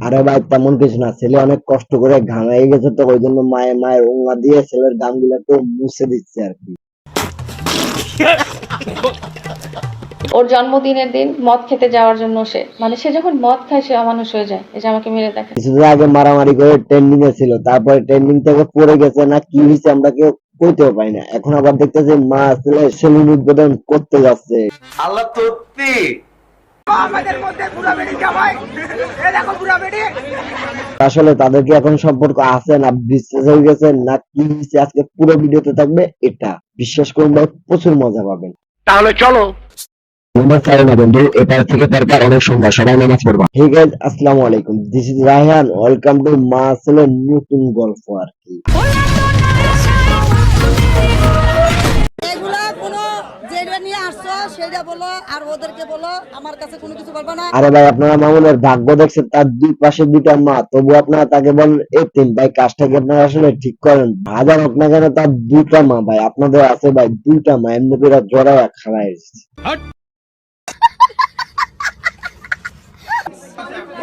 আরে ভাই তেমন কিছু না, ছেলে অনেক কষ্ট করে ঘামাই গেছে তো ওই জন্য মায়ের ওঙা দিয়ে ছেলের গামগুলো একটু মুছে দিচ্ছে আর কি। ওর জন্মদিনের দিন মদ খেতে যাওয়ার জন্য সে যখন মদ খায় সে অমানুষ হয়ে যায়। এই যে আমাকে মেরে দেখে। কিছুদিন আগে মারামারি করে ট্রেন্ডিং এ ছিল, তারপরে ট্রেন্ডিং থেকে পড়ে গেছে না কি হয়েছে আমরা কেউ কইতেও পাই না। এখন আবার দেখতেছে মা ছেলে সেলুন উদ্বোধন করতে যাচ্ছে। আল্লাহ সত্যি আসলে তাদেরকে এখন সম্পর্ক আছে না বিশ্বাস হয়ে গেছে না কি হয়েছে, আজকে পুরো ভিডিওতে থাকবে এটা। বিশ্বাস করুন ভাই, প্রচুর মজা পাবেন। তাহলে চলো। বন্ধু এটার থেকে দরকার অনেক সংখ্যা, সবাই নামাজ পড়বা। হে গাইস, আসসালামু আলাইকুম, this is Raihan, welcome to মা ছেলে নতুন গল্প আর কি। এগুলা কোনো যেটা নিয়ে আসছো সেটা বলো আর ওদেরকে বলো, আমার কাছে কোনো কিছু বলবো না। আরে ভাই আপনারা মামুনের ভাগ্য দেখছেন, তার দুই পাশে দুইটা মা, তবু আপনারা তাকে বলেন এতিম। ভাই কাজটা কি আপনারা আসলে ঠিক করেন? হাজার হোক না কেন তার দুইটা মা ভাই, আপনাদের আছে ভাই দুইটা মা, এমনি করে জড়ায় খাড়ায় এসেছে।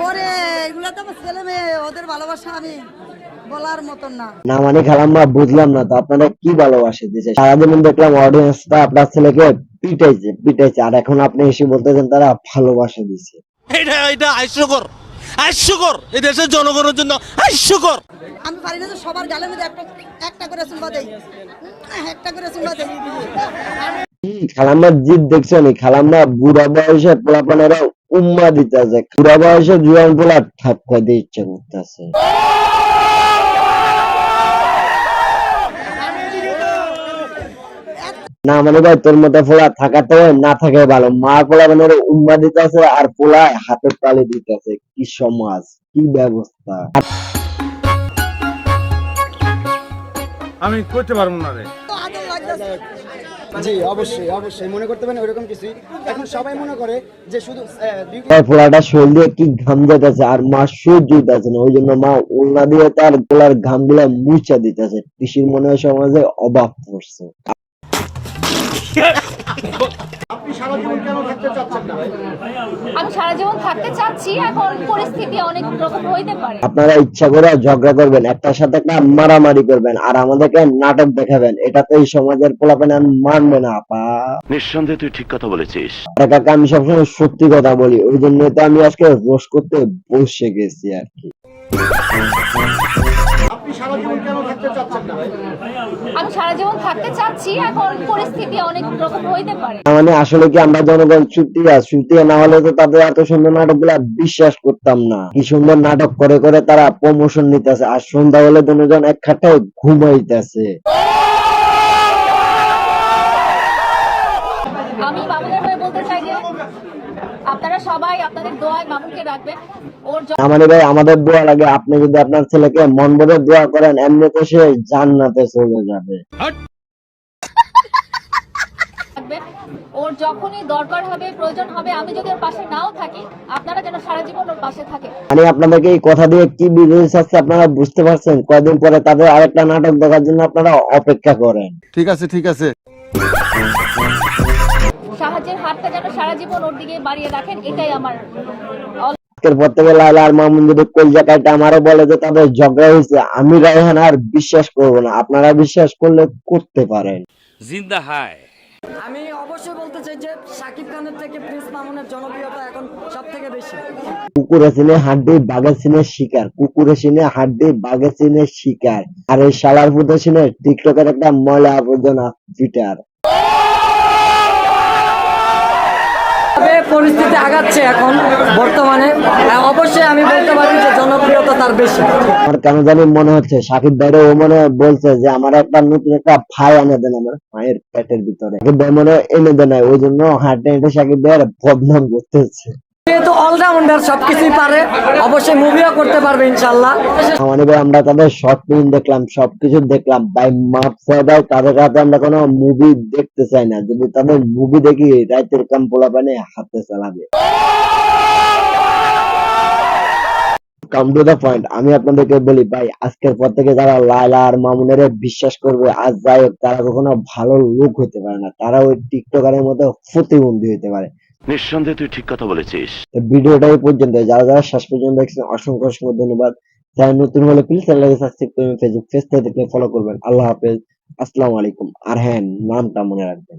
ওরে এগুলা তো আমার ছেলে মেয়ে, ওদের ভালোবাসা আমি বলার মতন না। না মানে খালাম্মা বুঝলাম না তো আপনারা কি ভালোবাসে দিয়েছে? সারাদিন দেখলাম অডিয়েন্সটা আপনার ছেলেকে পিটাইছে আর এখন আপনি এসে বলতেছেন তারা ভালোবাসা দিছে। এটা হাস্যকর, হাস্যকর, এই দেশের জনগণের জন্য হাস্যকর। আমি পারি না তো সবার গালের মধ্যে একটা করে চুম্বা দেই, একটা করে চুম্বা দেই। খালাম্মার জিদ দেখছেন? খালাম্মা বুড়া বয়সে পোলাপানেরা উম্মা দিতেছে, বুড়া বয়সে জুয়ান পোলা ঠাপ্পা দিয়ে ইচ্ছা করতেছে। না মানে ভাই তোর মতো পোলা থাকাতে না থাকে ভালো। মা পোলা মানে উম্মা দিতেছে আর পোলা হাতের তালে দিতেছে। কি সমাজ, কি ব্যবস্থা! আমি করতে পারবো না রে। তো আদর লাগতেছে। জি অবশ্যই অবশ্যই মনে করতে পারেন ওইরকম কিছুই। এখন সবাই মনে করে যে শুধু পোলাটা শরীর দিয়ে কি ঘাম যেতেছে আর মা সহ্য দিতেছে না, ওই জন্য মা ওড়না দিয়ে তার গোলার ঘাম গুলা মুছা দিতেছে। কৃষির মনে হয় সমাজে অভাব পড়ছে। আপনি সারা জীবন কেন থাকতে চাচ্ছেন না? আমি সারা জীবন থাকতে চাচ্ছি, এখন পরিস্থিতি অনেক রকম হইতে পারে। আপনারা ইচ্ছা করে ঝগড়া করবেন, একটার সাথে একটা মারামারি করবেন আর আমাদেরকে নাটক দেখাবেন, এটা তো এই সমাজের পোলাপান মানবে না। আপা নিঃসন্দেহে তুই ঠিক কথা বলেছিস। কাকা আমি সবসময় সত্যি কথা বলি, ওই জন্য তো আমি আজকে রোস্ট করতে বসে গেছি আর কি। আপনি সারা জীবন কেন থাকতে চাচ্ছেন না? আমি সারা জীবন থাকতে চাচ্ছি, এখন পরিস্থিতি অনেক রকম হইতে পারে। মানে আসলে কি আমরা জনগণ ছুটিয়া না হলে তো তাদের এত সুন্দর নাটক গুলা বিশ্বাস করতাম না। কি সুন্দর নাটক করে করে তারা প্রমোশন নিতেছে আর সন্ধ্যা হলে দুজন এক খাটায় ঘুমাইতেছে। আমি মামুনের হয়ে বলতে চাই যে আপনারা সবাই আপনাদের দোয়ায় মামুনকে রাখবেন। ওর মানে ভাই আমাদের দোয়া লাগে, আপনি যদি আপনার ছেলেকে মন ভরে দোয়া করেন এমনিতে সে জান্নাতে চলে যাবে। ওর যখনই দরকার হবে, প্রয়োজন হবে, আমি যদি ওর পাশে নাও থাকি, আপনারা যেন সারা জীবন ওর পাশে থাকে। মানে আপনাদেরকে এই কথা দিয়ে কি বুঝাতে চাচ্ছে আপনারা বুঝতে পারছেন? কয়দিন পরে তাদের আরেকটা নাটক দেখার জন্য আপনারা অপেক্ষা করেন। ঠিক আছে ঠিক আছে। সাহায্যের হাতটা যেন সারা জীবন ওর দিকে বাড়িয়ে রাখেন, এটাই আমার। আজকের পর থেকে লায়লা আর মামুন যদি কলজা কাইটা আমারও বলে যে তাদের ঝগড়া হয়েছে, আমি রায়হান আর বিশ্বাস করবো না। আপনারা বিশ্বাস করলে করতে পারেন। জিন্দা হায়। আমি অবশ্যই বলতে চাই যে শাকিব খানের থেকে প্রিন্স মামুনের জনপ্রিয়তা এখন সবথেকে বেশি। কুকুরে চিনে হাড্ডি, বাঘে চিনে শিকার। কুকুরে চিনে হাড্ডি, বাঘে চিনে শিকার। আর এই শালার ফুটে চিনে টিকটকের একটা ময়লা আবর্জনা ফিটার। পরিস্থিতি আগাচ্ছে এখন বর্তমানে, অবশ্যই আমি বলতে পারি যে জনপ্রিয়তা তার বেশি। আমার কেন জানি মনে হচ্ছে সাকিব ভাইরে ও মনে বলছে যে আমার একটা নতুন একটা ভাই এনে দেন আমার মায়ের পেটের ভিতরে। সাকিব ভাই মনে এনে দেন, ওই জন্য হাঁটে হেঁটে সাকিব ভাইয়ের বদনাম করতেছে। যেহেতু অলরাউন্ডার সবকিছুই পারে, অবশ্যই মুভিও করতে পারবে ইনশাল্লাহ। মানে ভাই আমরা তাদের শর্ট ফিল্ম দেখলাম, সবকিছু দেখলাম ভাই, মাপ চাই তাদের হাতে আমরা কোনো মুভি দেখতে চাই না। যদি তাদের মুভি দেখি রাইতের কাম পোলাপানে হাতে চালাবে। কাম টু দা পয়েন্ট, আমি আপনাদেরকে বলি ভাই আজকের পর থেকে যারা লায়লা আর মামুনের বিশ্বাস করবে আজ যাই হোক, তারা কখনো ভালো লোক হতে পারে না, তারা ওই টিকটকারের মতো প্রতিবন্ধী হতে পারে। নিঃসন্দেহে তুই ঠিক কথা বলেছিস। তো ভিডিওটা এই পর্যন্ত, যারা যারা শেষ পর্যন্ত দেখছেন অসংখ্য অসংখ্য ধন্যবাদ। চ্যানেল নতুন হলে প্লিজ চ্যানেলটাকে সাবস্ক্রাইব করবেন, ফেসবুক পেজ থেকে ফলো করবেন। আল্লাহ হাফেজ, আসসালামু আলাইকুম। আর হ্যাঁ, নামটা মনে রাখবেন।